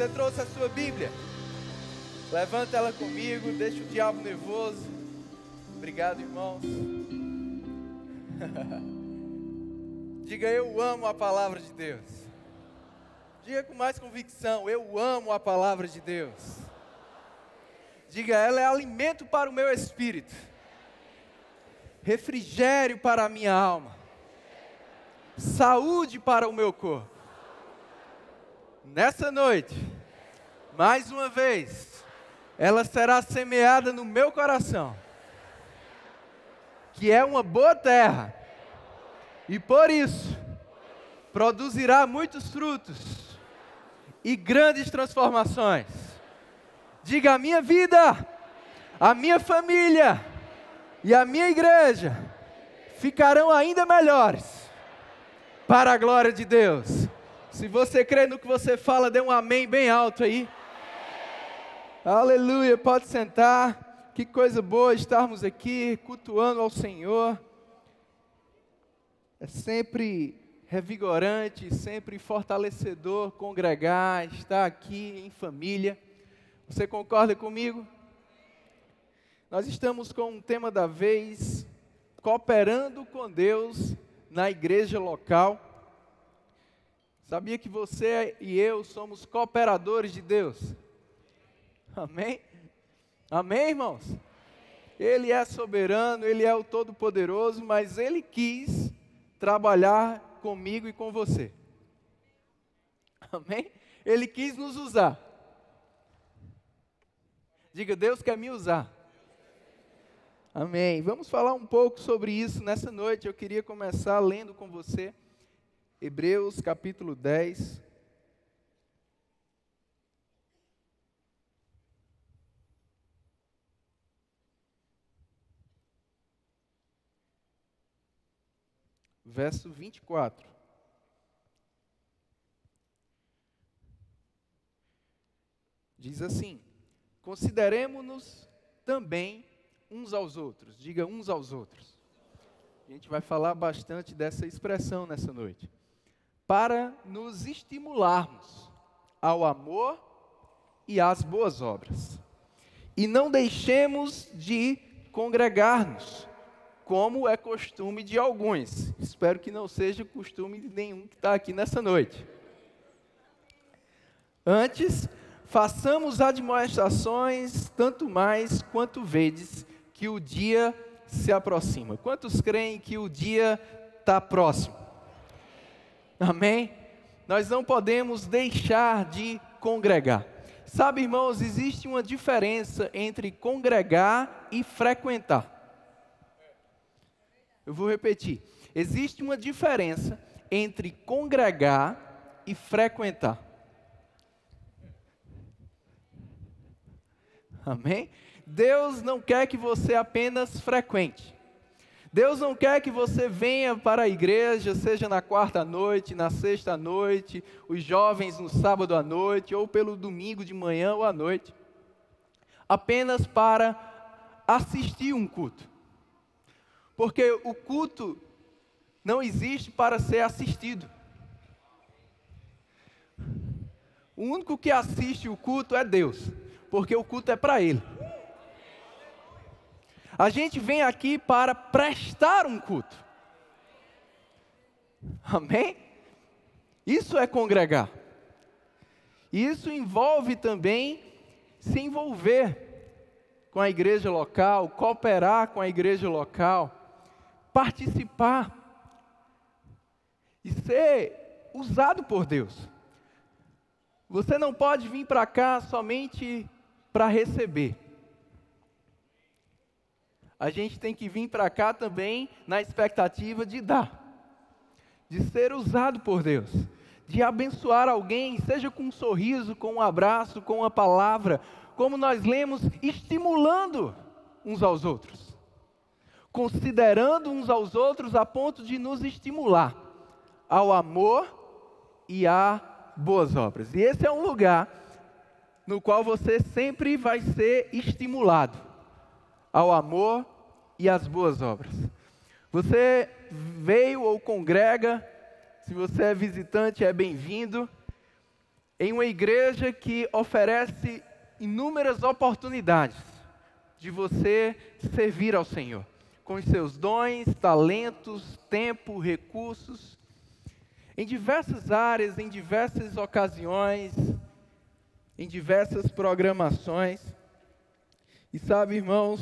Você trouxe a sua Bíblia? Levanta ela comigo, deixa o diabo nervoso. Obrigado, irmãos. Diga, eu amo a palavra de Deus. Diga com mais convicção, eu amo a palavra de Deus. Diga, ela é alimento para o meu espírito, refrigério para a minha alma, saúde para o meu corpo. Nessa noite, mais uma vez, ela será semeada no meu coração, que é uma boa terra, e por isso, produzirá muitos frutos e grandes transformações. Diga, a minha vida, a minha família e a minha igreja ficarão ainda melhores, para a glória de Deus. Se você crê no que você fala, dê um amém bem alto aí. Aleluia, pode sentar. Que coisa boa estarmos aqui cultuando ao Senhor. É sempre revigorante, sempre fortalecedor congregar, estar aqui em família. Você concorda comigo? Nós estamos com um tema da vez, cooperando com Deus na igreja local. Sabia que você e eu somos cooperadores de Deus? Amém? Amém, irmãos? Ele é soberano, Ele é o Todo-Poderoso, mas Ele quis trabalhar comigo e com você. Amém? Ele quis nos usar. Diga, Deus quer me usar. Amém. Vamos falar um pouco sobre isso nessa noite. Eu queria começar lendo com você Hebreus capítulo 10. Verso 24. Diz assim: consideremo-nos também uns aos outros. Diga, uns aos outros. A gente vai falar bastante dessa expressão nessa noite. Para nos estimularmos ao amor e às boas obras. E não deixemos de congregar-nos, como é costume de alguns. Espero que não seja costume de nenhum que está aqui nessa noite. Antes, façamos admoestações, tanto mais quanto vedes que o dia se aproxima. Quantos creem que o dia está próximo? Amém? Nós não podemos deixar de congregar. Sabe, irmãos, existe uma diferença entre congregar e frequentar. Eu vou repetir. Existe uma diferença entre congregar e frequentar. Amém? Deus não quer que você apenas frequente. Deus não quer que você venha para a igreja, seja na quarta noite, na sexta noite, os jovens no sábado à noite, ou pelo domingo de manhã ou à noite, apenas para assistir um culto. Porque o culto não existe para ser assistido. O único que assiste o culto é Deus, porque o culto é para Ele. A gente vem aqui para prestar um culto. Amém? Isso é congregar. Isso envolve também se envolver com a igreja local, cooperar com a igreja local, participar e ser usado por Deus. Você não pode vir para cá somente para receber. A gente tem que vir para cá também na expectativa de dar, de ser usado por Deus, de abençoar alguém, seja com um sorriso, com um abraço, com uma palavra, como nós lemos, estimulando uns aos outros, considerando uns aos outros a ponto de nos estimular ao amor e a boas obras. E esse é um lugar no qual você sempre vai ser estimulado ao amor e às boas obras. Você veio ou congrega, se você é visitante, é bem-vindo. em uma igreja que oferece inúmeras oportunidades de você servir ao Senhor, com os seus dons, talentos, tempo, recursos, em diversas áreas, em diversas ocasiões, em diversas programações. E sabe, irmãos,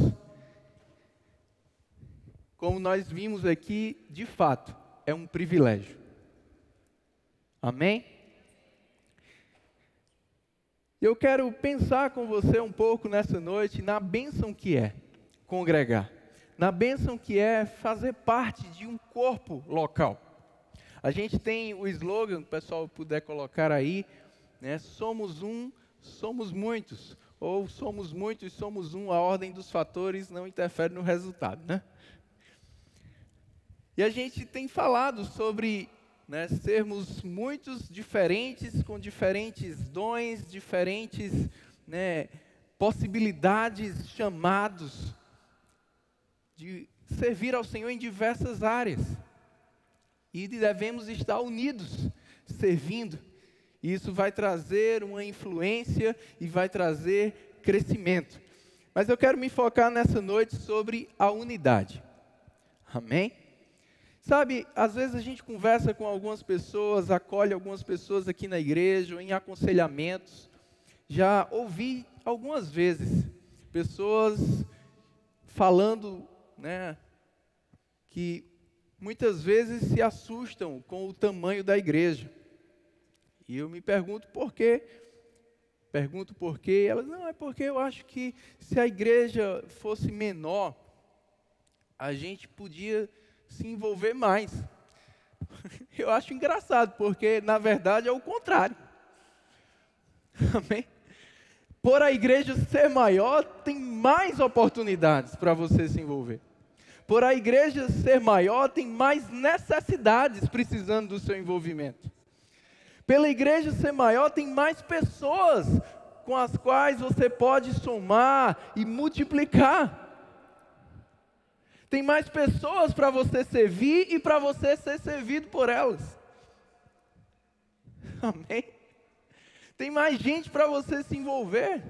como nós vimos aqui, de fato, é um privilégio. Amém? Eu quero pensar com você um pouco nessa noite na bênção que é congregar, na bênção que é fazer parte de um corpo local. A gente tem o slogan, que o pessoal puder colocar aí, né? Somos um, somos muitos. Ou somos muitos, somos um, a ordem dos fatores não interfere no resultado, né? E a gente tem falado sobre, né, sermos muitos diferentes, com diferentes dons, diferentes, né, possibilidades, chamados de servir ao Senhor em diversas áreas. E devemos estar unidos, servindo. E isso vai trazer uma influência e vai trazer crescimento. Mas eu quero me focar nessa noite sobre a unidade. Amém? Sabe, às vezes a gente conversa com algumas pessoas, acolhe algumas pessoas aqui na igreja, ou em aconselhamentos. Já ouvi algumas vezes pessoas falando, né, que muitas vezes se assustam com o tamanho da igreja. E eu me pergunto por quê. Pergunto por quê. Elas, não, é porque eu acho que se a igreja fosse menor, a gente podia se envolver mais. Eu acho engraçado, porque na verdade é o contrário. Amém? Por a igreja ser maior, tem mais oportunidades para você se envolver. Por a igreja ser maior, tem mais necessidades precisando do seu envolvimento. Pela igreja ser maior, tem mais pessoas com as quais você pode somar e multiplicar. Tem mais pessoas para você servir e para você ser servido por elas. Amém? Tem mais gente para você se envolver,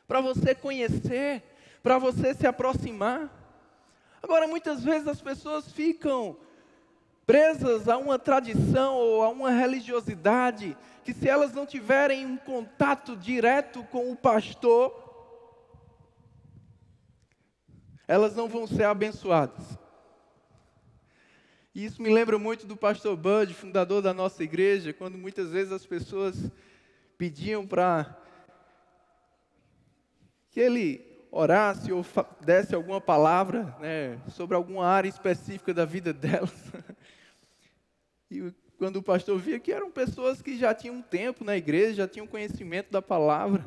para você conhecer, para você se aproximar. Agora, muitas vezes as pessoas ficam presas a uma tradição ou a uma religiosidade, que se elas não tiverem um contato direto com o pastor, elas não vão ser abençoadas. E isso me lembra muito do pastor Bud, fundador da nossa igreja, quando muitas vezes as pessoas pediam para que ele orasse ou desse alguma palavra, né, sobre alguma área específica da vida delas. E quando o pastor via que eram pessoas que já tinham tempo na igreja, já tinham conhecimento da palavra,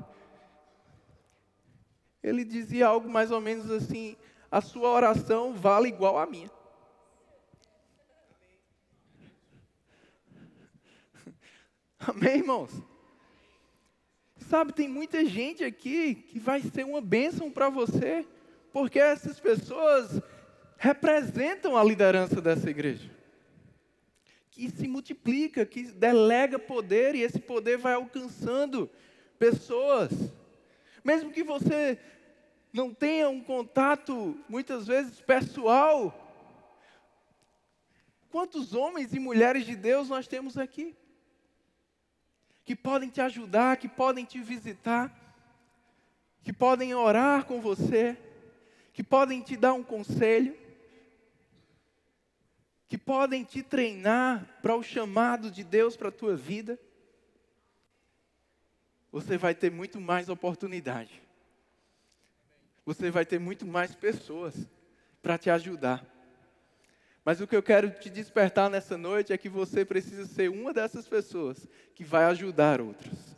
ele dizia algo mais ou menos assim: a sua oração vale igual à minha. Amém, irmãos? Sabe, tem muita gente aqui que vai ser uma bênção para você, porque essas pessoas representam a liderança dessa igreja, que se multiplica, que delega poder, e esse poder vai alcançando pessoas. Mesmo que você não tenha um contato, muitas vezes, pessoal, quantos homens e mulheres de Deus nós temos aqui? Que podem te ajudar, que podem te visitar, que podem orar com você, que podem te dar um conselho, que podem te treinar para o chamado de Deus para a tua vida. Você vai ter muito mais oportunidade. Você vai ter muito mais pessoas para te ajudar. Mas o que eu quero te despertar nessa noite é que você precisa ser uma dessas pessoas que vai ajudar outros.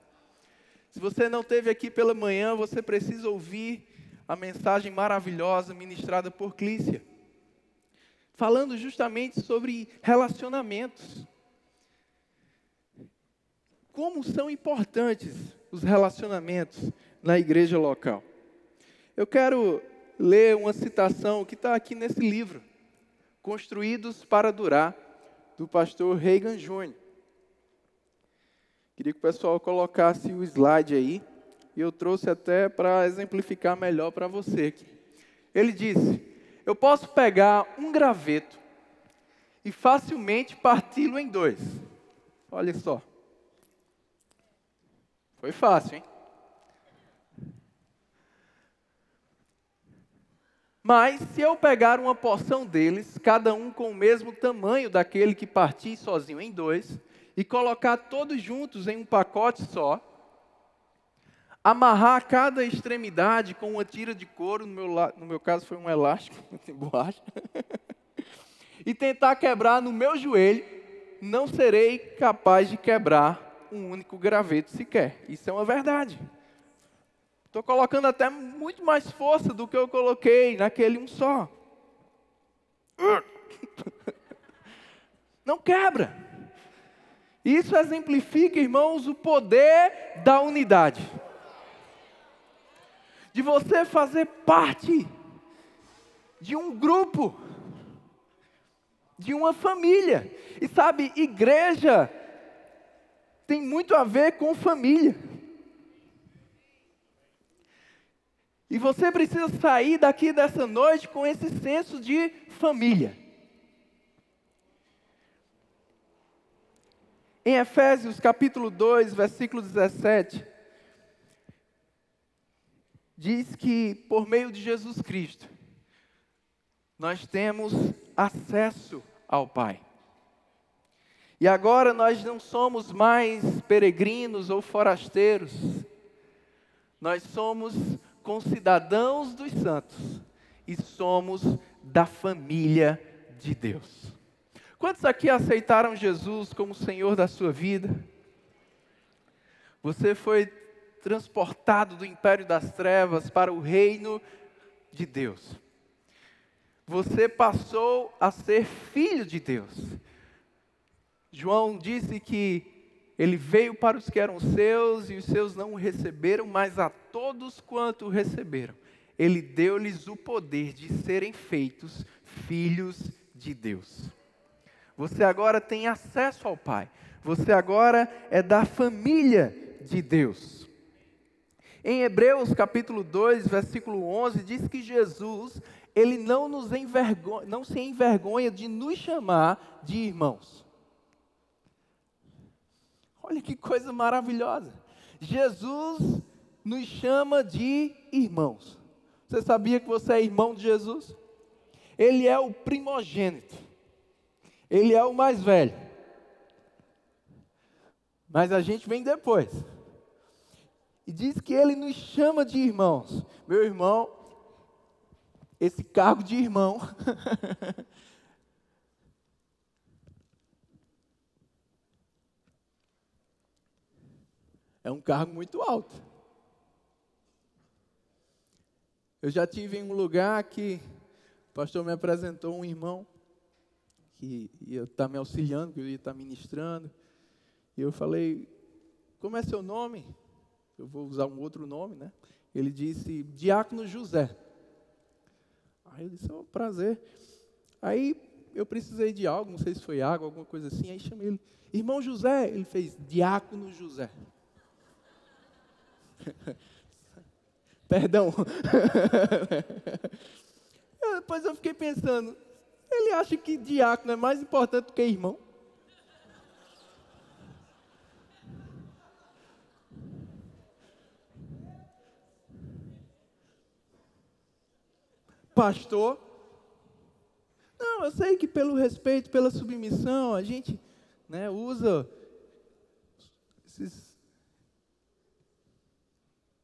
Se você não esteve aqui pela manhã, você precisa ouvir a mensagem maravilhosa ministrada por Clícia, falando justamente sobre relacionamentos. Como são importantes os relacionamentos na igreja local. Eu quero ler uma citação que está aqui nesse livro, Construídos para Durar, do pastor Reagan Jr., Queria que o pessoal colocasse o slide aí. E eu trouxe até para exemplificar melhor para você aqui. Ele disse: eu posso pegar um graveto e facilmente parti-lo em dois. Olha só. Foi fácil, hein? Mas se eu pegar uma porção deles, cada um com o mesmo tamanho daquele que parti sozinho em dois, e colocar todos juntos em um pacote só, amarrar cada extremidade com uma tira de couro, no meu caso foi um elástico, de borracha, e tentar quebrar no meu joelho, não serei capaz de quebrar um único graveto sequer. Isso é uma verdade. Estou colocando até muito mais força do que eu coloquei naquele um só. Não quebra. Isso exemplifica, irmãos, o poder da unidade. De você fazer parte de um grupo, de uma família. E sabe, igreja tem muito a ver com família. E você precisa sair daqui dessa noite com esse senso de família. Em Efésios capítulo 2, versículo 17, diz que por meio de Jesus Cristo, nós temos acesso ao Pai. E agora nós não somos mais peregrinos ou forasteiros, nós somos concidadãos dos santos e somos da família de Deus. Quantos aqui aceitaram Jesus como Senhor da sua vida? Você foi transportado do império das trevas para o reino de Deus. Você passou a ser filho de Deus. João disse que ele veio para os que eram seus e os seus não o receberam, mas a todos quanto o receberam, ele deu-lhes o poder de serem feitos filhos de Deus. Você agora tem acesso ao Pai. Você agora é da família de Deus. Em Hebreus capítulo 2, versículo 11, diz que Jesus, ele não se envergonha de nos chamar de irmãos. Olha que coisa maravilhosa. Jesus nos chama de irmãos. Você sabia que você é irmão de Jesus? Ele é o primogênito. Ele é o mais velho. Mas a gente vem depois. E diz que ele nos chama de irmãos. Meu irmão, esse cargo de irmão é um cargo muito alto. Eu já tive em um lugar que o pastor me apresentou um irmão que ia estar me auxiliando, que eu ia estar ministrando. E eu falei: como é seu nome? Eu vou usar um outro nome, né? Ele disse: Diácono José. Aí eu disse: oh, prazer. Aí eu precisei de algo, não sei se foi água, alguma coisa assim. Aí chamei ele: irmão José. Ele fez: Diácono José. Perdão. Depois eu fiquei pensando, ele acha que diácono é mais importante do que irmão? Pastor? Não, eu sei que pelo respeito, pela submissão, a gente, né, usa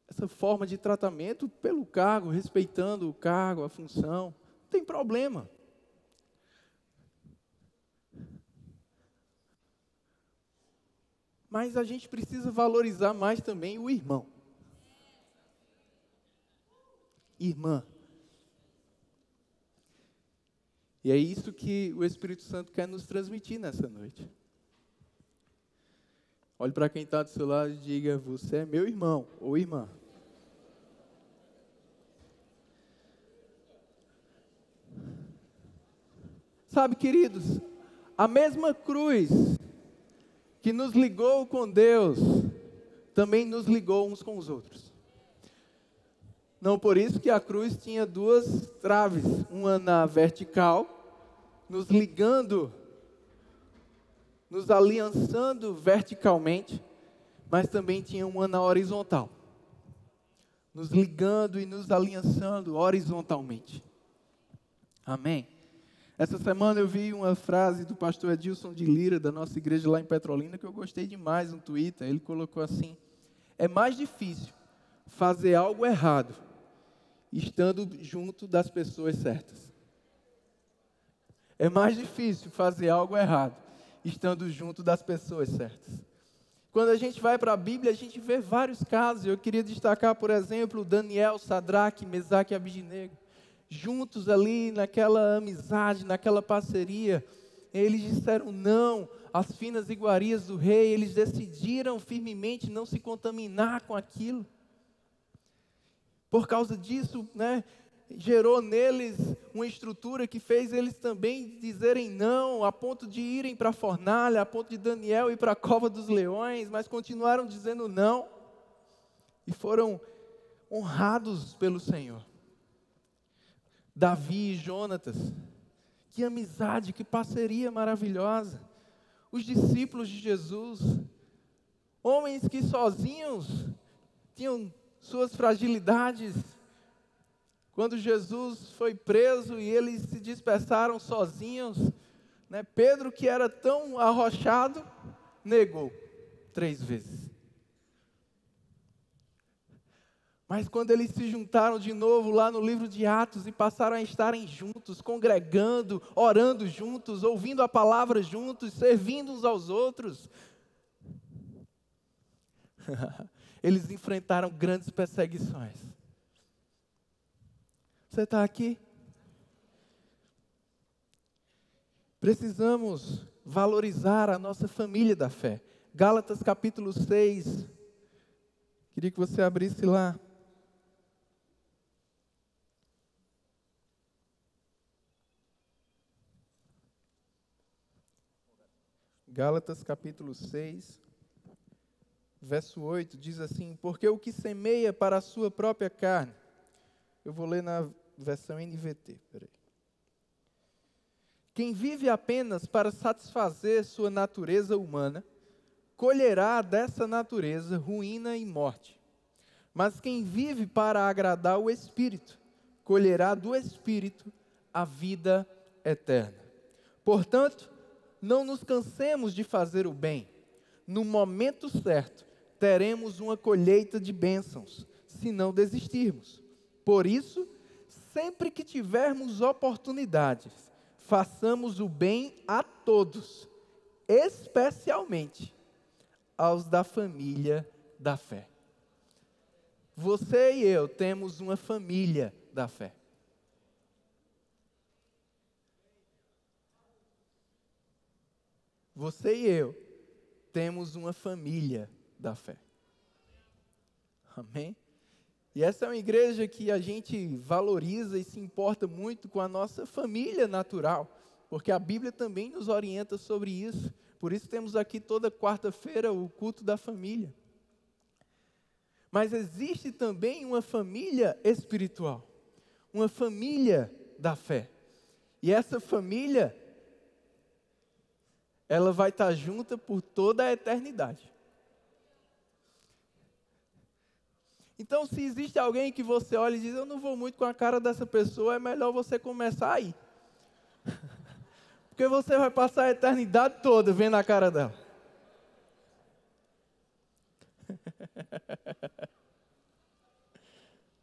essa forma de tratamento pelo cargo, respeitando o cargo, a função. Não tem problema. Mas a gente precisa valorizar mais também o irmão. Irmã. E é isso que o Espírito Santo quer nos transmitir nessa noite. Olhe para quem está do seu lado e diga: você é meu irmão ou irmã. Sabe, queridos, a mesma cruz que nos ligou com Deus, também nos ligou uns com os outros. Não por isso que a cruz tinha duas traves, uma na vertical, nos ligando, nos aliançando verticalmente, mas também tinha uma na horizontal, nos ligando e nos aliançando horizontalmente. Amém? Essa semana eu vi uma frase do pastor Edilson de Lira, da nossa igreja lá em Petrolina, que eu gostei demais no Twitter. Ele colocou assim: é mais difícil fazer algo errado estando junto das pessoas certas. É mais difícil fazer algo errado estando junto das pessoas certas. Quando a gente vai para a Bíblia, a gente vê vários casos. Eu queria destacar, por exemplo, Daniel, Sadraque, Mesaque e Abidnego. Juntos ali, naquela amizade, naquela parceria, eles disseram não às finas iguarias do rei. Eles decidiram firmemente não se contaminar com aquilo. Por causa disso, gerou neles uma estrutura que fez eles também dizerem não, a ponto de irem para a fornalha, a ponto de Daniel ir para a cova dos leões, mas continuaram dizendo não e foram honrados pelo Senhor. Davi e Jonatas, que amizade, que parceria maravilhosa. Os discípulos de Jesus, homens que sozinhos tinham suas fragilidades. Quando Jesus foi preso e eles se dispersaram sozinhos, Pedro, que era tão arrochado, negou 3 vezes. Mas quando eles se juntaram de novo lá no livro de Atos e passaram a estarem juntos, congregando, orando juntos, ouvindo a palavra juntos, servindo uns aos outros, eles enfrentaram grandes perseguições. Você está aqui? Precisamos valorizar a nossa família da fé. Gálatas capítulo 6. Queria que você abrisse lá. Gálatas capítulo 6, verso 8, diz assim: porque o que semeia para a sua própria carne, eu vou ler na versão NVT, peraí. Quem vive apenas para satisfazer sua natureza humana, colherá dessa natureza ruína e morte. Mas quem vive para agradar o Espírito, colherá do Espírito a vida eterna. Portanto, não nos cansemos de fazer o bem. No momento certo, teremos uma colheita de bênçãos, se não desistirmos. Por isso, sempre que tivermos oportunidades, façamos o bem a todos, especialmente aos da família da fé. Você e eu temos uma família da fé. Você e eu temos uma família da fé. Amém? E essa é uma igreja que a gente valoriza e se importa muito com a nossa família natural, porque a Bíblia também nos orienta sobre isso. Por isso temos aqui toda quarta-feira o culto da família. Mas existe também uma família espiritual, uma família da fé. E essa família, ela vai estar junta por toda a eternidade. Então, se existe alguém que você olha e diz, eu não vou muito com a cara dessa pessoa, é melhor você começar aí. Porque você vai passar a eternidade toda vendo a cara dela.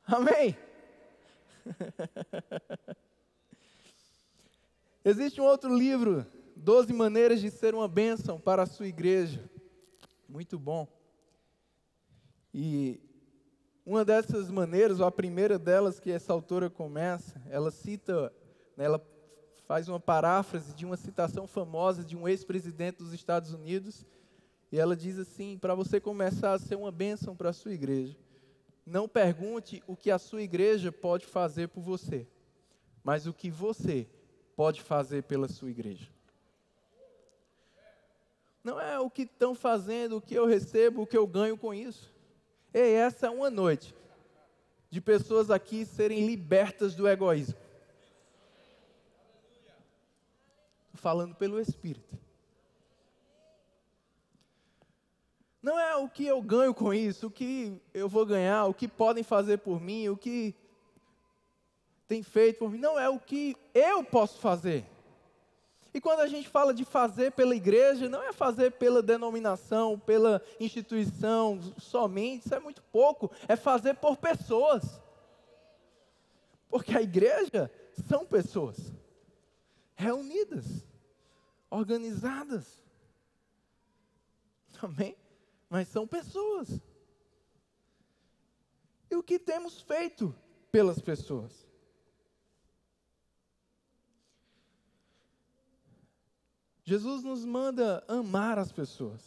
Amém? Existe um outro livro, 12 maneiras de ser uma bênção para a sua igreja. Muito bom. E uma dessas maneiras, ou a primeira delas que essa autora começa, ela cita, ela faz uma paráfrase de uma citação famosa de um ex-presidente dos Estados Unidos, e ela diz assim, para você começar a ser uma bênção para a sua igreja, não pergunte o que a sua igreja pode fazer por você, mas o que você pode fazer pela sua igreja. Não é o que estão fazendo, o que eu recebo, o que eu ganho com isso. Ei, essa é uma noite de pessoas aqui serem libertas do egoísmo. Falando pelo Espírito. Não é o que eu ganho com isso, o que eu vou ganhar, o que podem fazer por mim, o que tem feito por mim. Não é o que eu posso fazer. E quando a gente fala de fazer pela igreja, não é fazer pela denominação, pela instituição somente, isso é muito pouco. É fazer por pessoas. Porque a igreja são pessoas reunidas, organizadas. Amém? Mas são pessoas. E o que temos feito pelas pessoas? Jesus nos manda amar as pessoas,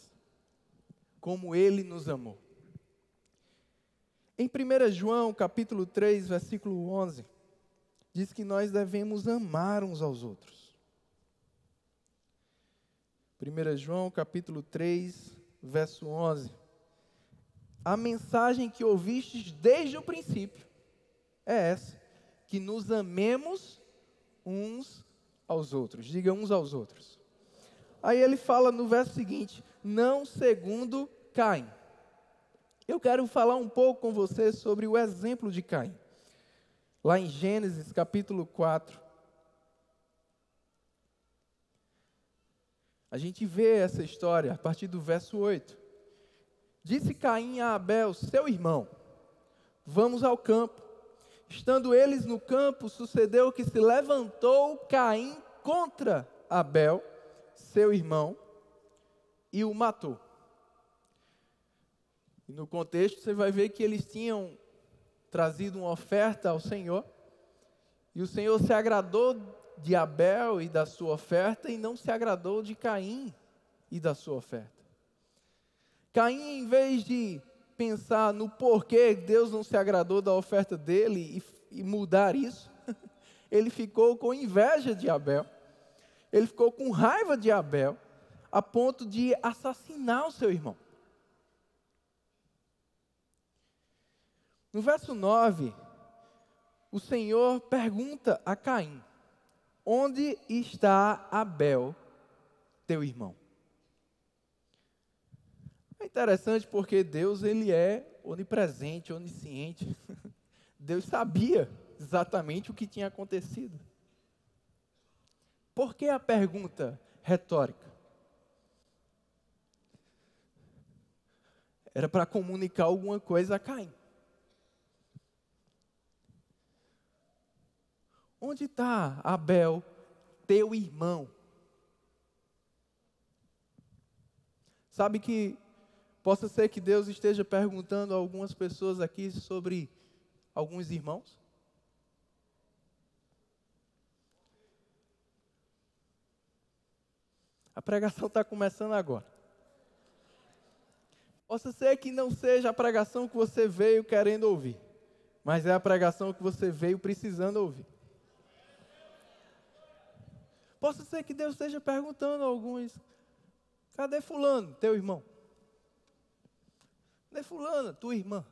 como Ele nos amou. Em 1 João, capítulo 3, versículo 11, diz que nós devemos amar uns aos outros. 1 João, capítulo 3, verso 11. A mensagem que ouvistes desde o princípio é essa, que nos amemos uns aos outros. Diga uns aos outros. Aí ele fala no verso seguinte, não segundo Caim. Eu quero falar um pouco com você sobre o exemplo de Caim. Lá em Gênesis, capítulo 4. A gente vê essa história a partir do verso 8. Disse Caim a Abel, seu irmão, vamos ao campo. Estando eles no campo, sucedeu que se levantou Caim contra Abel, seu irmão, e o matou. E no contexto você vai ver que eles tinham trazido uma oferta ao Senhor, e o Senhor se agradou de Abel e da sua oferta, e não se agradou de Caim e da sua oferta. Caim, em vez de pensar no porquê Deus não se agradou da oferta dele e mudar isso, ele ficou com inveja de Abel, ele ficou com raiva de Abel, a ponto de assassinar o seu irmão. No verso 9, o Senhor pergunta a Caim, onde está Abel, teu irmão? É interessante porque Deus, ele é onipresente, onisciente. Deus sabia exatamente o que tinha acontecido. Por que a pergunta retórica? Era para comunicar alguma coisa a Caim. Onde está Abel, teu irmão? Sabe que possa ser que Deus esteja perguntando a algumas pessoas aqui sobre alguns irmãos? A pregação está começando agora. Possa ser que não seja a pregação que você veio querendo ouvir, mas é a pregação que você veio precisando ouvir. Possa ser que Deus esteja perguntando a alguns, cadê fulano, teu irmão? Cadê fulana, tua irmã?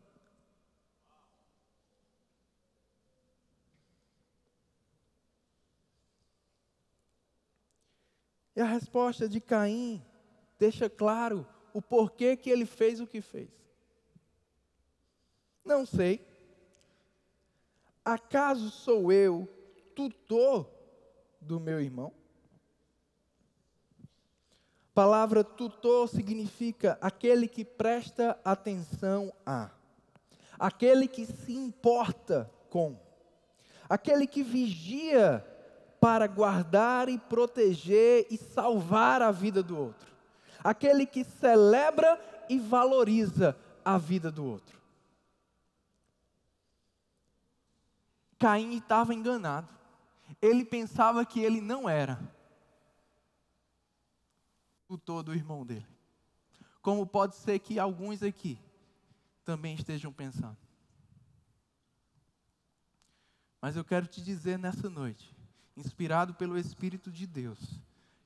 E a resposta de Caim deixa claro o porquê que ele fez o que fez. Não sei. Acaso sou eu tutor do meu irmão? A palavra tutor significa aquele que presta atenção a, aquele que se importa com, aquele que vigia para guardar e proteger e salvar a vida do outro, aquele que celebra e valoriza a vida do outro. Caim estava enganado. Ele pensava que ele não era tutor do irmão dele. Como pode ser que alguns aqui também estejam pensando. Mas eu quero te dizer nessa noite, inspirado pelo Espírito de Deus,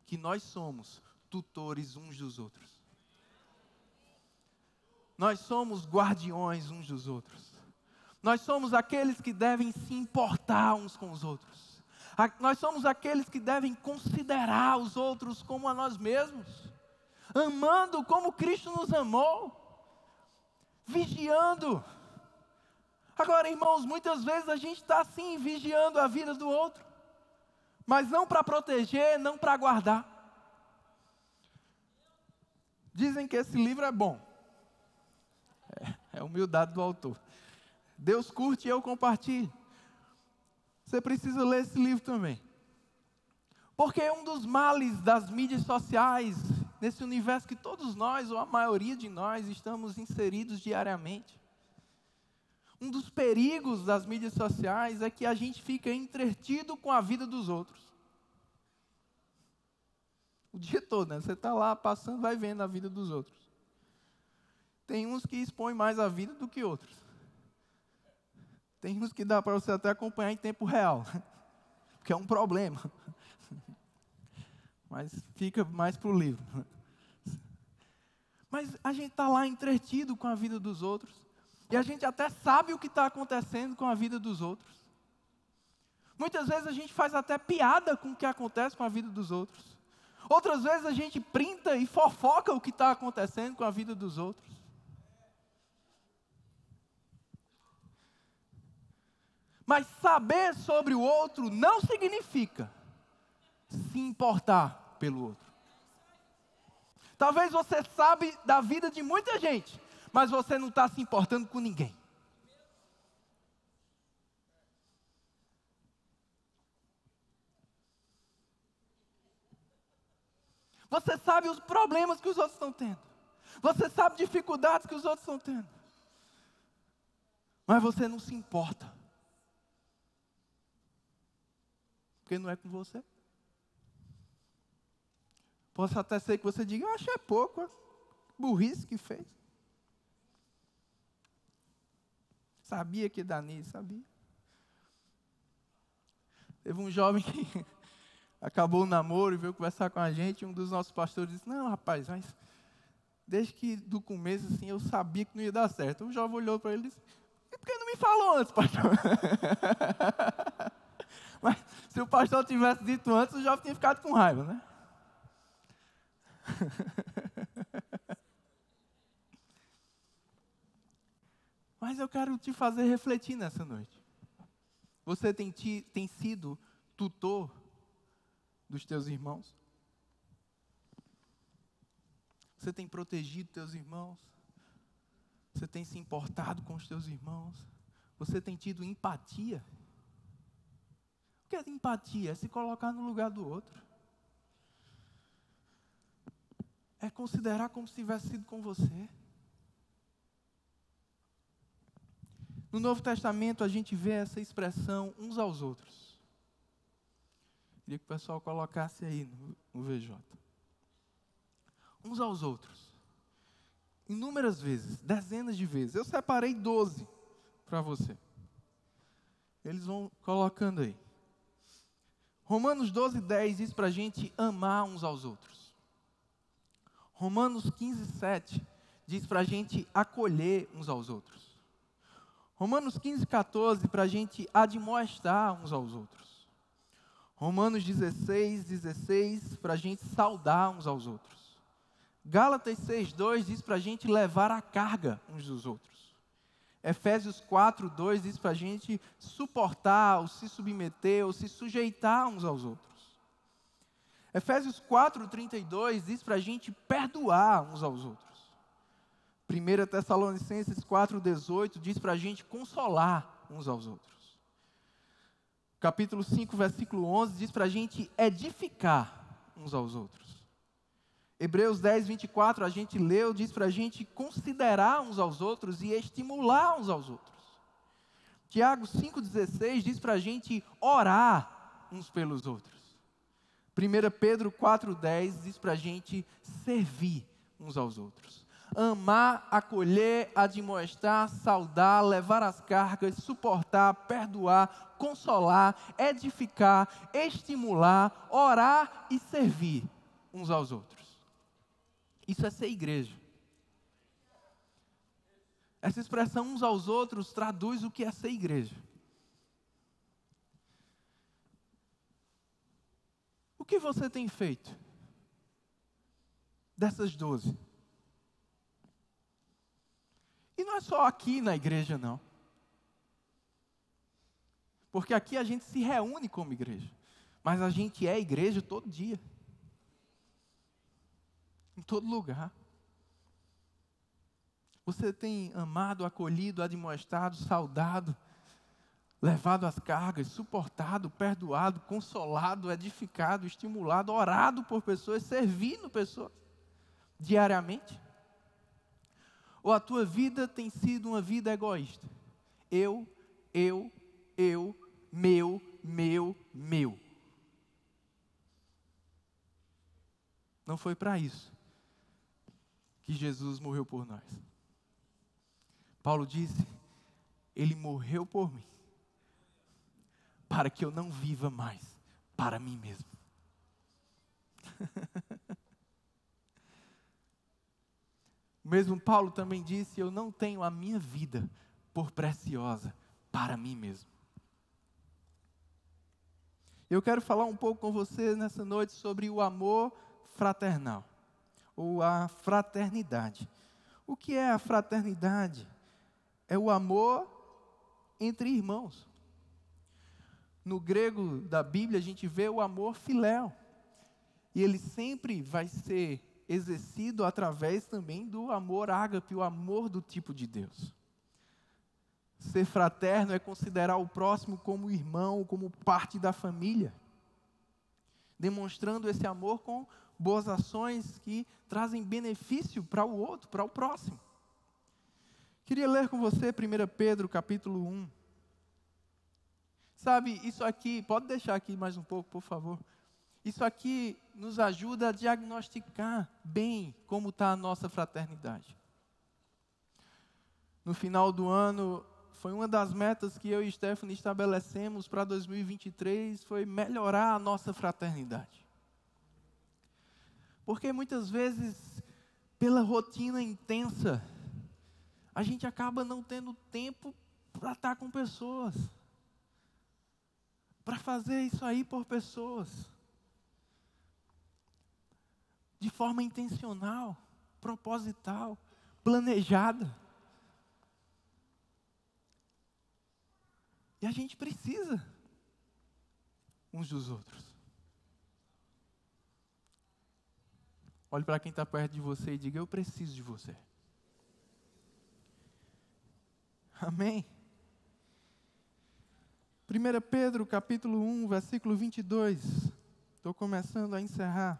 que nós somos tutores uns dos outros. Nós somos guardiões uns dos outros. Nós somos aqueles que devem se importar uns com os outros. Nós somos aqueles que devem considerar os outros como a nós mesmos, amando como Cristo nos amou, vigiando. Agora, irmãos, muitas vezes a gente está assim, vigiando a vida do outro, mas não para proteger, não para guardar. Dizem que esse livro é bom. É humildade do autor. Deus curte e eu compartilho. Você precisa ler esse livro também. Porque um dos males das mídias sociais, nesse universo que todos nós, ou a maioria de nós, estamos inseridos diariamente. Um dos perigos das mídias sociais é que a gente fica entretido com a vida dos outros. O dia todo, né? Você está lá passando, vai vendo a vida dos outros. Tem uns que expõem mais a vida do que outros. Tem uns que dá para você até acompanhar em tempo real, porque é um problema. Mas fica mais para o livro. Mas a gente está lá entretido com a vida dos outros. E a gente até sabe o que está acontecendo com a vida dos outros. Muitas vezes a gente faz até piada com o que acontece com a vida dos outros. Outras vezes a gente printa e fofoca o que está acontecendo com a vida dos outros. Mas saber sobre o outro não significa se importar pelo outro. Talvez você sabe da vida de muita gente, mas você não está se importando com ninguém. Você sabe os problemas que os outros estão tendo. Você sabe dificuldades que os outros estão tendo. Mas você não se importa. Porque não é com você. Posso até ser que você diga, eu achei pouco, burrice que fez. Sabia que ia dar nisso, sabia. Teve um jovem que acabou o namoro e veio conversar com a gente, e um dos nossos pastores disse, não rapaz, mas desde que do começo assim, eu sabia que não ia dar certo. O jovem olhou para ele e disse, e por que não me falou antes, pastor? Mas se o pastor tivesse dito antes, o jovem tinha ficado com raiva, né? Mas eu quero te fazer refletir nessa noite. Você tem sido tutor dos teus irmãos? Você tem protegido teus irmãos? Você tem se importado com os teus irmãos? Você tem tido empatia? O que é empatia? É se colocar no lugar do outro. É considerar como se tivesse sido com você. No Novo Testamento a gente vê essa expressão uns aos outros. Queria que o pessoal colocasse aí no VJ. Uns aos outros. Inúmeras vezes, dezenas de vezes. Eu separei 12 para você. Eles vão colocando aí. Romanos 12:10 diz para a gente amar uns aos outros. Romanos 15:7 diz para a gente acolher uns aos outros. Romanos 15:14 para a gente admoestar uns aos outros. Romanos 16:16 para a gente saudar uns aos outros. Gálatas 6:2 diz para a gente levar a carga uns dos outros. Efésios 4:2 diz para a gente suportar, ou se submeter, ou se sujeitar uns aos outros. Efésios 4:32 diz para a gente perdoar uns aos outros. 1 Tessalonicenses 4:18 diz para a gente consolar uns aos outros. Capítulo 5, versículo 11 diz para a gente edificar uns aos outros. Hebreus 10:24 a gente leu, diz para a gente considerar uns aos outros e estimular uns aos outros. Tiago 5:16 diz para a gente orar uns pelos outros. 1 Pedro 4:10 diz para a gente servir uns aos outros. Amar, acolher, admoestar, saudar, levar as cargas, suportar, perdoar, consolar, edificar, estimular, orar e servir uns aos outros. Isso é ser igreja. Essa expressão uns aos outros traduz o que é ser igreja. O que você tem feito dessas 12? E não é só aqui na igreja, não. Porque aqui a gente se reúne como igreja. Mas a gente é igreja todo dia. Em todo lugar. Você tem amado, acolhido, admoestado, saudado, levado as cargas, suportado, perdoado, consolado, edificado, estimulado, orado por pessoas, servindo pessoas diariamente? Ou a tua vida tem sido uma vida egoísta? Eu, meu. Não foi para isso que Jesus morreu por nós. Paulo disse, Ele morreu por mim, para que eu não viva mais para mim mesmo. O mesmo Paulo também disse, eu não tenho a minha vida por preciosa para mim mesmo. Eu quero falar um pouco com você nessa noite sobre o amor fraternal, ou a fraternidade. O que é a fraternidade? É o amor entre irmãos. No grego da Bíblia a gente vê o amor filéu. E ele sempre vai ser exercido através também do amor ágape, o amor do tipo de Deus. Ser fraterno é considerar o próximo como irmão, como parte da família. Demonstrando esse amor com boas ações que trazem benefício para o outro, para o próximo. Queria ler com você 1 Pedro capítulo 1. Sabe, isso aqui, pode deixar aqui mais um pouco, por favor. Isso aqui nos ajuda a diagnosticar bem como está a nossa fraternidade. No final do ano, foi uma das metas que eu e Stephanie estabelecemos para 2023, foi melhorar a nossa fraternidade. Porque muitas vezes, pela rotina intensa, a gente acaba não tendo tempo para estar com pessoas. Para fazer isso aí por pessoas. De forma intencional, proposital, planejada. E a gente precisa uns dos outros. Olhe para quem está perto de você e diga, eu preciso de você. Amém? 1 Pedro capítulo 1, versículo 22. Estou começando a encerrar.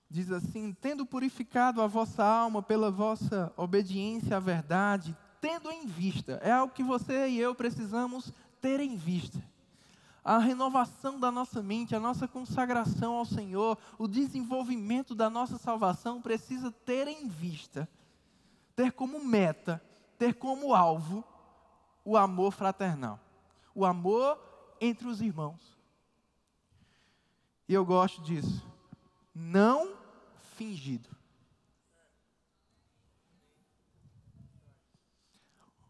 Diz assim, tendo purificado a vossa alma pela vossa obediência à verdade, tendo em vista, é algo que você e eu precisamos ter em vista. A renovação da nossa mente, a nossa consagração ao Senhor, o desenvolvimento da nossa salvação precisa ter em vista, ter como meta, ter como alvo o amor fraternal, o amor entre os irmãos. E eu gosto disso. Não fingido.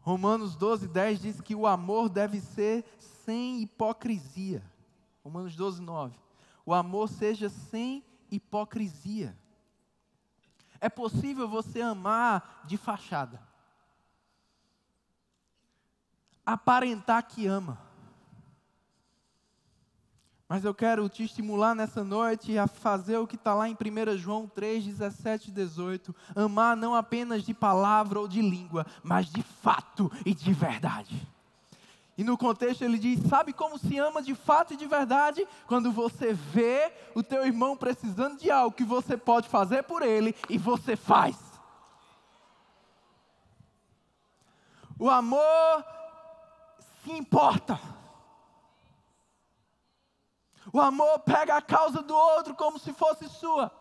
Romanos 12:10 diz que o amor deve ser sem hipocrisia. Romanos 12:9. O amor seja sem hipocrisia. É possível você amar de fachada. Aparentar que ama. Mas eu quero te estimular nessa noite a fazer o que está lá em 1 João 3, 17 e 18. Amar não apenas de palavra ou de língua, mas de fato e de verdade. E no contexto ele diz, sabe como se ama de fato e de verdade? Quando você vê o teu irmão precisando de algo que você pode fazer por ele e você faz. O amor se importa. O amor pega a causa do outro como se fosse sua.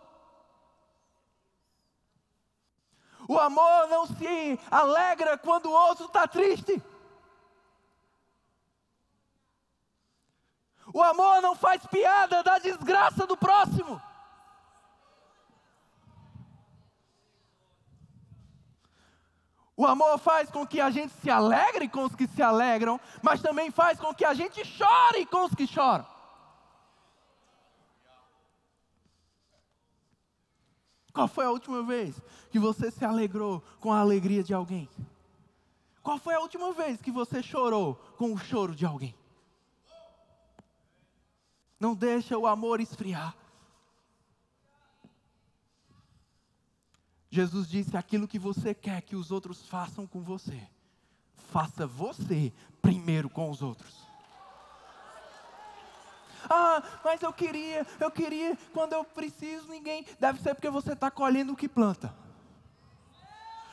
O amor não se alegra quando o outro está triste. O amor não faz piada da desgraça do próximo. O amor faz com que a gente se alegre com os que se alegram, mas também faz com que a gente chore com os que choram. Qual foi a última vez que você se alegrou com a alegria de alguém? Qual foi a última vez que você chorou com o choro de alguém? Não deixa o amor esfriar. Jesus disse: aquilo que você quer que os outros façam com você, faça você primeiro com os outros. Ah, mas eu queria, quando eu preciso, ninguém. Deve ser porque você está colhendo o que planta.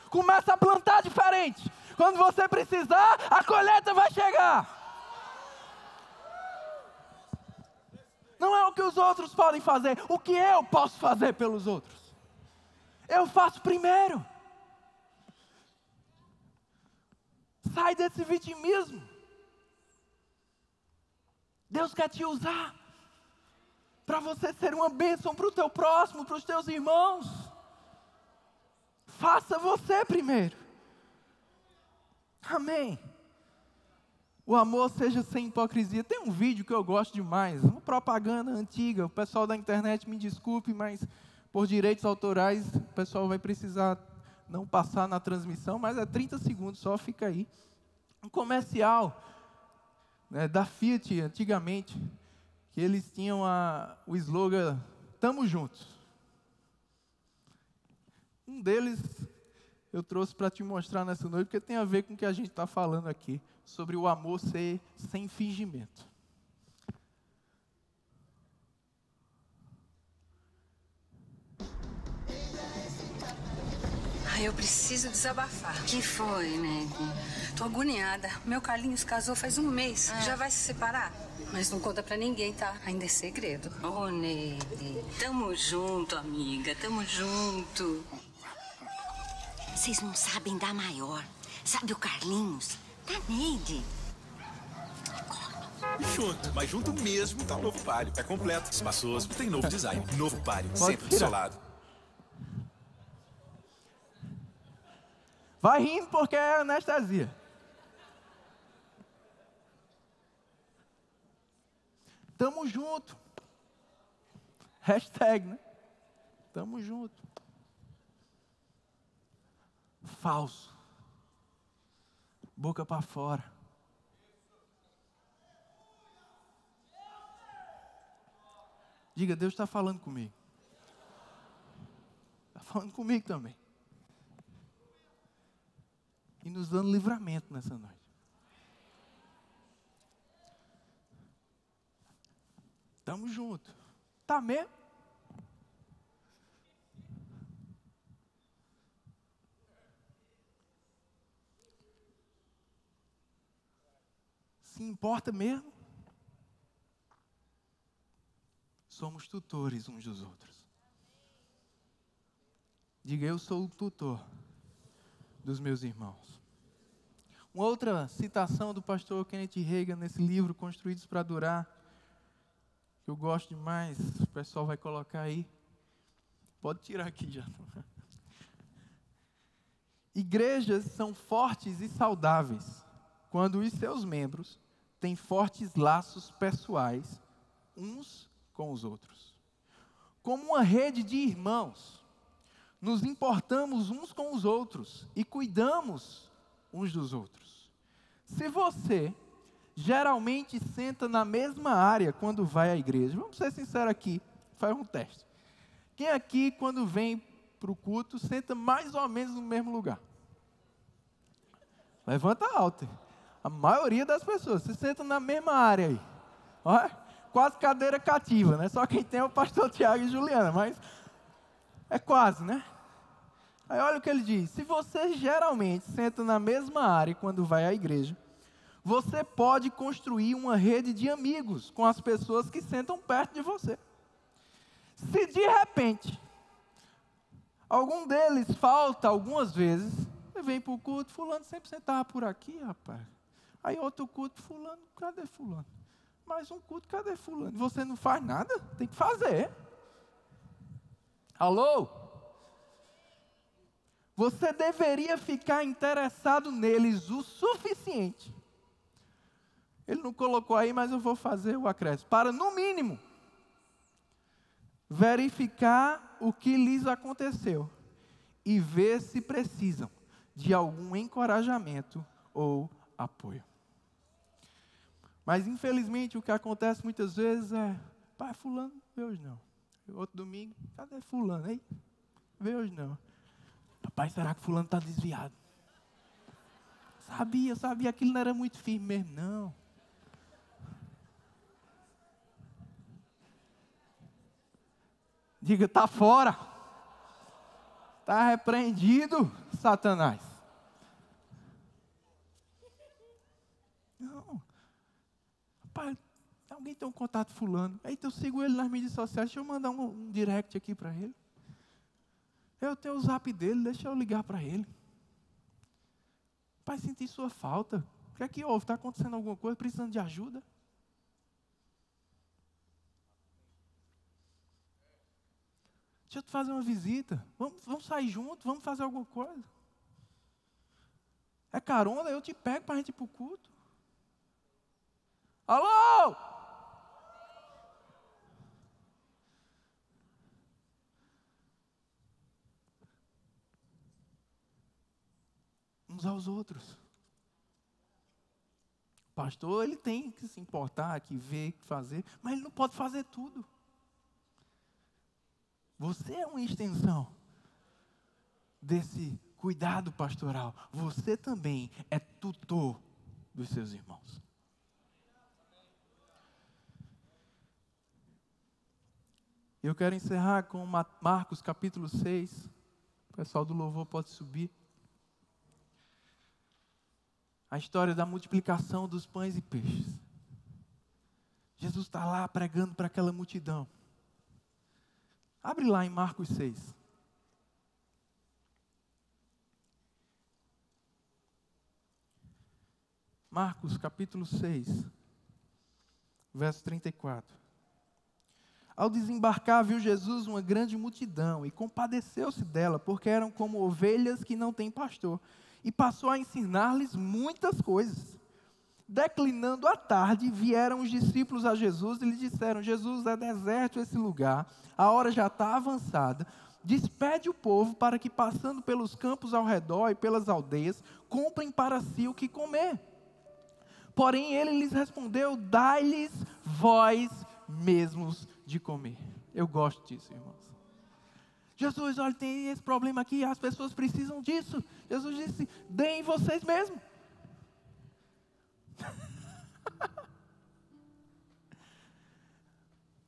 Começa a plantar diferente. Quando você precisar, a colheita vai chegar. Não é o que os outros podem fazer, o que eu posso fazer pelos outros. Eu faço primeiro. Sai desse vitimismo. Deus quer te usar para você ser uma bênção para o teu próximo, para os teus irmãos. Faça você primeiro. Amém. O amor seja sem hipocrisia. Tem um vídeo que eu gosto demais, uma propaganda antiga. O pessoal da internet me desculpe, mas por direitos autorais o pessoal vai precisar não passar na transmissão, mas é 30 segundos só, fica aí. Um comercial, né, da Fiat antigamente, que eles tinham o slogan "Tamo juntos". Um deles eu trouxe para te mostrar nessa noite, porque tem a ver com o que a gente está falando aqui, sobre o amor ser sem fingimento. Eu preciso desabafar. Que foi, nego? Tô agoniada. Meu Carlinhos casou faz um mês. Já vai se separar? Mas não conta pra ninguém, tá? Ainda é segredo. Ô, Neide, tamo junto, amiga, tamo junto. Vocês não sabem da maior. Sabe o Carlinhos? Da Neide. Junto, mas junto mesmo tá o novo Palio. É completo, espaçoso, tem novo design. Novo Palio, Pode sempre do tirar. seu lado. Vai rindo porque é anestesia. Tamo junto. Hashtag, né? Tamo junto. Falso. Boca para fora. Diga: Deus está falando comigo. Está falando comigo também. E nos dando livramento nessa noite. Tamo junto. Tá mesmo? Se importa mesmo? Somos tutores uns dos outros. Diga: eu sou o tutor dos meus irmãos. Uma outra citação do pastor Kenneth Reagan nesse livro, Construídos para Durar, que eu gosto demais, o pessoal vai colocar aí. Pode tirar aqui já. Igrejas são fortes e saudáveis quando os seus membros têm fortes laços pessoais uns com os outros. Como uma rede de irmãos, nos importamos uns com os outros e cuidamos uns dos outros. Se você geralmente senta na mesma área quando vai à igreja, vamos ser sinceros aqui, faz um teste. Quem aqui, quando vem para o culto, senta mais ou menos no mesmo lugar? Levanta alto. A maioria das pessoas se senta na mesma área aí. Olha, quase cadeira cativa, né? Só quem tem é o pastor Tiago e Juliana, mas é quase, né? Aí olha o que ele diz: se você geralmente senta na mesma área quando vai à igreja, você pode construir uma rede de amigos com as pessoas que sentam perto de você. Se de repente algum deles falta algumas vezes, você vem para o culto: fulano sempre sentava por aqui, rapaz. Aí outro culto: fulano, cadê fulano? mais um culto, cadê fulano? Você não faz nada? Tem que fazer. Alô? Você deveria ficar interessado neles o suficiente. Ele não colocou aí, mas eu vou fazer o acréscimo. Para, no mínimo, verificar o que lhes aconteceu e ver se precisam de algum encorajamento ou apoio. Mas, infelizmente, o que acontece muitas vezes é: pai, fulano, veio hoje não. Outro domingo, cadê fulano? Aí, veio hoje não. Rapaz, será que fulano está desviado? Sabia, aquilo não era muito firme mesmo, não. Diga, está fora. Está repreendido, Satanás. Não. Pai, alguém tem um contato fulano. Eita, eu sigo ele nas mídias sociais. Deixa eu mandar um direct aqui para ele. Eu tenho o zap dele, deixa eu ligar para ele. Pai, senti sua falta. O que é que houve? Está acontecendo alguma coisa? Precisando de ajuda? Deixa eu te fazer uma visita. Vamos sair juntos, vamos fazer alguma coisa. É carona, eu te pego para a gente ir para o culto. Alô? Uns aos outros. O pastor, ele tem que se importar, que ver, que fazer, mas ele não pode fazer tudo. Você é uma extensão desse cuidado pastoral. Você também é tutor dos seus irmãos. Eu quero encerrar com Marcos capítulo 6. O pessoal do louvor pode subir. A história da multiplicação dos pães e peixes. Jesus está lá pregando para aquela multidão. Abre lá em Marcos 6. Marcos capítulo 6, verso 34. Ao desembarcar, viu Jesus uma grande multidão e compadeceu-se dela, porque eram como ovelhas que não têm pastor. E passou a ensinar-lhes muitas coisas. Declinando a tarde, vieram os discípulos a Jesus e lhe disseram: Jesus, é deserto esse lugar, a hora já está avançada. Despede o povo para que, passando pelos campos ao redor e pelas aldeias, comprem para si o que comer. Porém ele lhes respondeu: dai-lhes vós mesmos de comer. Eu gosto disso, irmãos. Jesus, olha, tem esse problema aqui, as pessoas precisam disso. Jesus disse: deem vocês mesmos.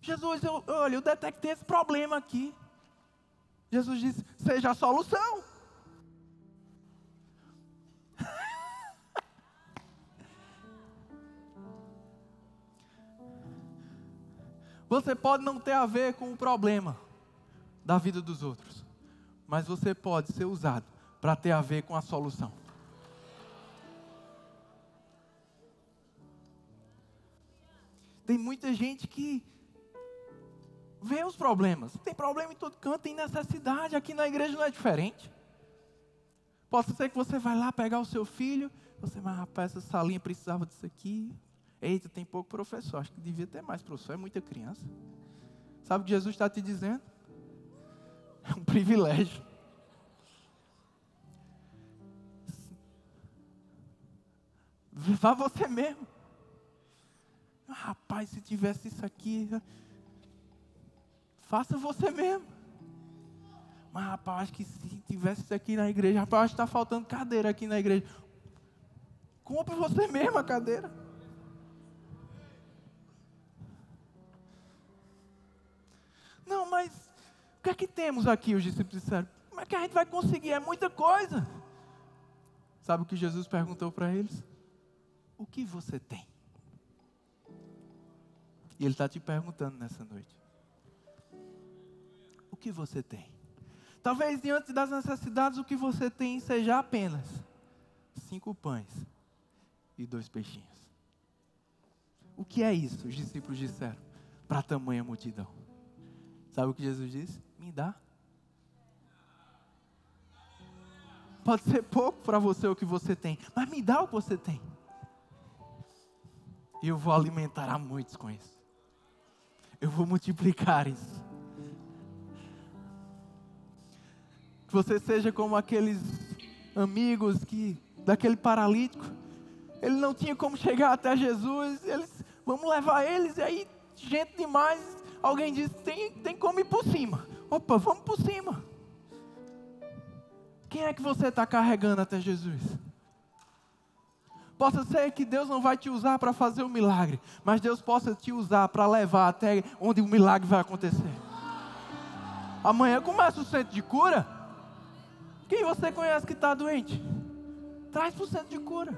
Jesus, eu detectei esse problema aqui. Jesus disse: seja a solução. Você pode não ter a ver com o problema da vida dos outros, mas você pode ser usado para ter a ver com a solução. Tem muita gente que vê os problemas. Tem problema em todo canto, tem necessidade. Aqui na igreja não é diferente. Pode ser que você vai lá pegar o seu filho. Você, mas rapaz, essa salinha precisava disso aqui. Eita, tem pouco professor. Acho que devia ter mais professor. É muita criança. Sabe o que Jesus está te dizendo? É um privilégio. Vá você mesmo. Rapaz, se tivesse isso aqui, faça você mesmo. Mas rapaz, acho que se tivesse isso aqui na igreja, rapaz, acho que está faltando cadeira aqui na igreja. Compre você mesmo a cadeira. Não, mas o que é que temos aqui? Os discípulos disseram: como é que a gente vai conseguir? É muita coisa. Sabe o que Jesus perguntou para eles? O que você tem? E Ele está te perguntando nessa noite. O que você tem? Talvez diante das necessidades o que você tem seja apenas 5 pães e 2 peixinhos. O que é isso? Os discípulos disseram para tamanha multidão. Sabe o que Jesus disse? Me dá. Pode ser pouco para você o que você tem, mas me dá o que você tem. E eu vou alimentar a muitos com isso. Eu vou multiplicar isso. Que você seja como aqueles amigos daquele paralítico. Ele não tinha como chegar até Jesus. Vamos levar eles. E aí, gente demais. Alguém disse, tem como ir por cima. Opa, vamos por cima. Quem é que você está carregando até Jesus? Possa ser que Deus não vai te usar para fazer um milagre, mas Deus possa te usar para levar até onde o milagre vai acontecer. Amanhã começa o centro de cura. Quem você conhece que está doente? Traz para o centro de cura.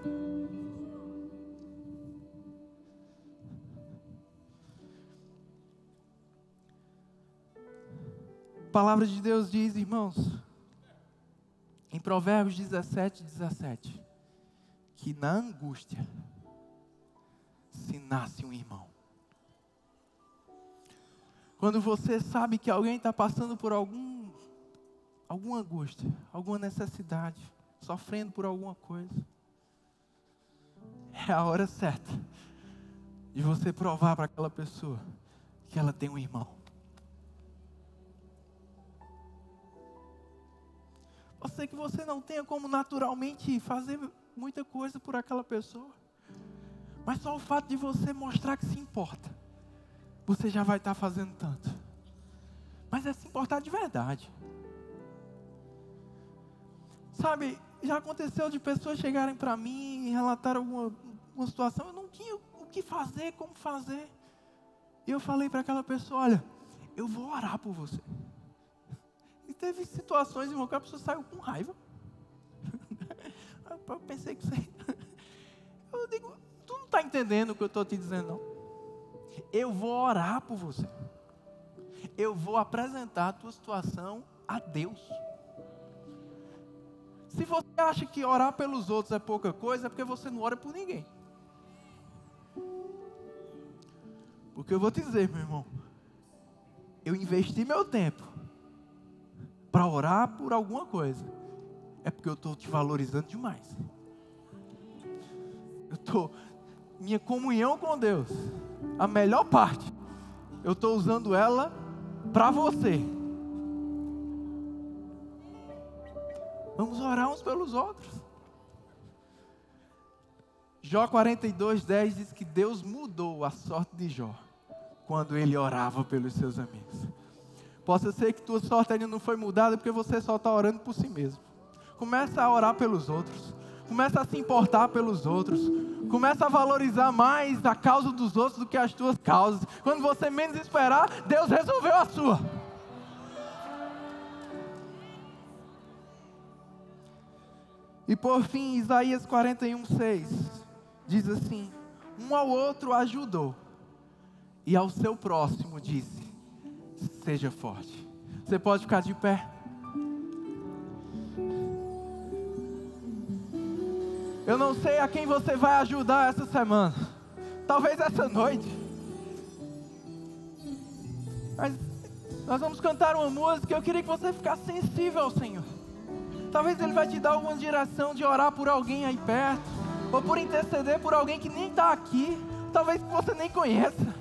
A palavra de Deus diz, irmãos, em Provérbios 17, que na angústia se nasce um irmão. Quando você sabe que alguém está passando por alguma angústia, alguma necessidade, sofrendo por alguma coisa, é a hora certa de você provar para aquela pessoa que ela tem um irmão. Pode ser que você não tenha como naturalmente fazer muita coisa por aquela pessoa, mas só o fato de você mostrar que se importa, você já vai estar fazendo tanto. Mas é se importar de verdade. Sabe, já aconteceu de pessoas chegarem para mim e relatar uma situação, eu não tinha o que fazer, como fazer. E eu falei para aquela pessoa, olha, eu vou orar por você. E teve situações, irmão, que a pessoa saiu com raiva. Eu pensei que você... Eu digo, tu não está entendendo o que eu estou te dizendo, não. Eu vou orar por você. Eu vou apresentar a tua situação a Deus. Se você acha que orar pelos outros é pouca coisa, é porque você não ora por ninguém. Porque eu vou te dizer, meu irmão, eu investi meu tempo para orar por alguma coisa, é porque eu estou te valorizando demais. Minha comunhão com Deus, a melhor parte, eu estou usando ela para você. Vamos orar uns pelos outros. Jó 42:10 diz que Deus mudou a sorte de Jó quando ele orava pelos seus amigos. Possa ser que tua sorte ainda não foi mudada porque você só está orando por si mesmo. Começa a orar pelos outros. Começa a se importar pelos outros. Começa a valorizar mais a causa dos outros do que as tuas causas. Quando você menos esperar, Deus resolveu a sua. E por fim, Isaías 41:6 diz assim: um ao outro ajudou, e ao seu próximo disse: seja forte. Você pode ficar de pé. Eu não sei a quem você vai ajudar essa semana, talvez essa noite, mas nós vamos cantar uma música. Eu queria que você ficasse sensível ao Senhor. Talvez Ele vai te dar alguma direção de orar por alguém aí perto, ou por interceder por alguém que nem está aqui, talvez que você nem conheça,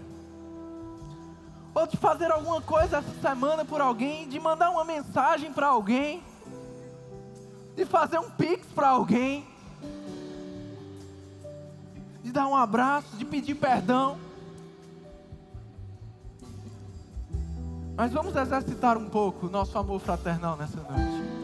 ou de fazer alguma coisa essa semana por alguém, de mandar uma mensagem para alguém, de fazer um pix para alguém, de dar um abraço, de pedir perdão. Mas vamos exercitar um pouco o nosso amor fraternal nessa noite.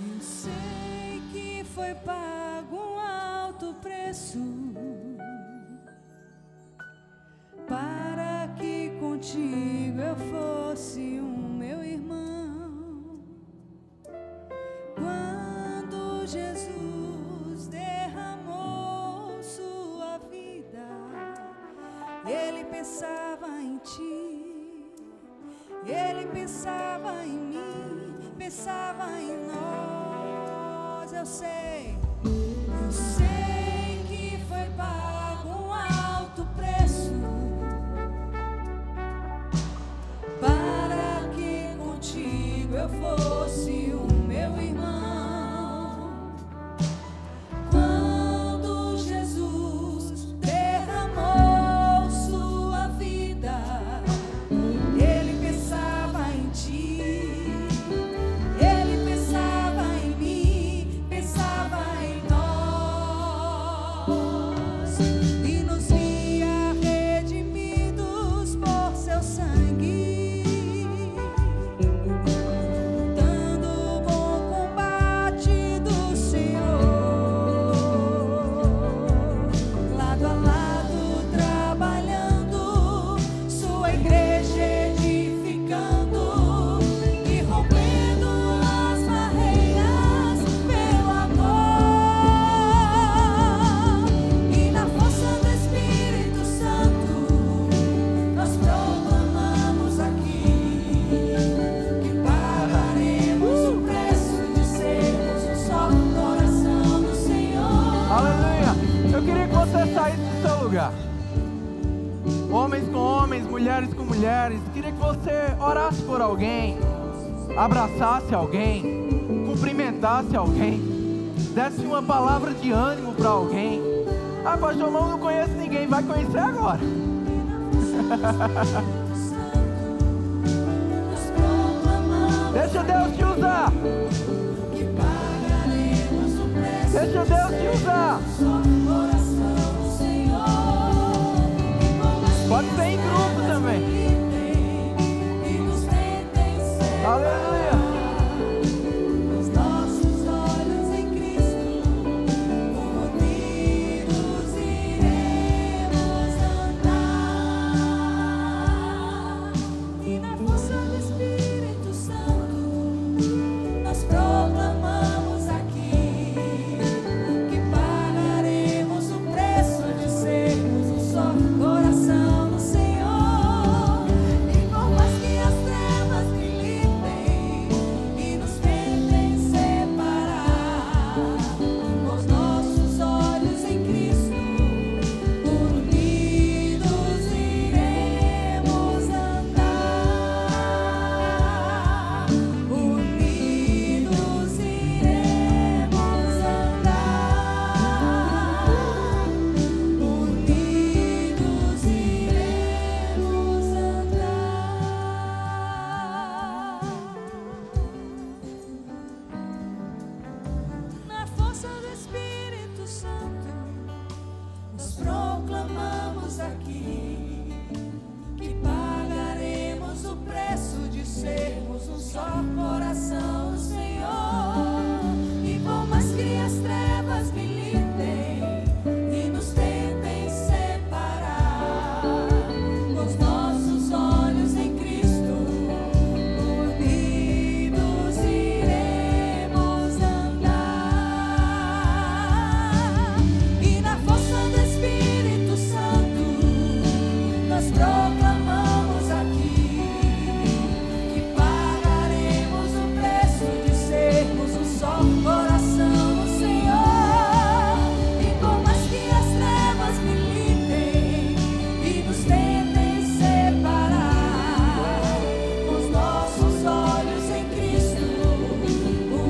Eu sei que foi pago um alto preço para que contigo eu fosse um meu irmão. Quando Jesus derramou sua vida, Ele pensava em ti. Ele pensava em mim, pensava em nós. Eu sei que foi pago um alto preço para que contigo eu fosse o meu irmão. Quando Jesus derramou sua vida, ele pensava em ti, ele pensava em mim, pensava em nós, e nos via redimidos por seu sangue, lutando o bom combate do Senhor, lado a lado trabalhando, sua igreja edificando e rompendo as barreiras pelo amor. E na força do Espírito Santo nós proclamamos aqui que pagaremos o preço de sermos um só coração do Senhor. Aleluia! Eu queria que você saísse do seu lugar. Homens com homens, mulheres com mulheres. Queria que você orasse por alguém, abraçasse alguém, cumprimentasse alguém, desse uma palavra de ânimo para alguém. Ah, pastor, eu não conheço ninguém. Vai conhecer agora. Deixa Deus te usar. Que pagaremos o preço Deixa Deus te usar. só coração do Senhor. E como as Pode ser em grupo também. e nos tentem ser Aleluia. os nossos olhos em Cristo, unidos iremos andar. E na força do Espírito Santo nós proclamamos aqui que pagaremos o preço de sermos um só coração do Senhor. E por mais que as trevas militem e nos tentem separar, os nossos olhos em Cristo, unidos iremos andar. Unidos iremos andar. Unidos iremos andar. Na força do Espírito Santo nos proclamamos aqui que pagaremos o preço de sermos um só coração do Senhor. E por mais que as trevas militem e nos tentem separar, os nossos olhos em Cristo, unidos iremos andar. E na força do Espírito Santo nós proclamamos aqui que pagaremos o preço de sermos um só coração do Senhor. E por mais que as trevas militem e nos tentem separar, os nossos olhos em Cristo,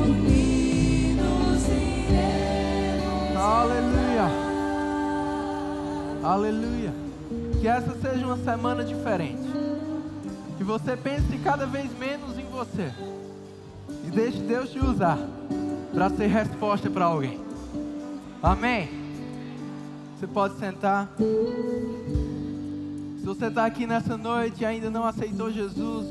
unidos iremos. Aleluia. Aleluia. Que essa seja uma semana diferente. Que você pense cada vez menos em você. E deixe Deus te usar para ser resposta para alguém. Amém? Você pode sentar. Se você está aqui nessa noite e ainda não aceitou Jesus,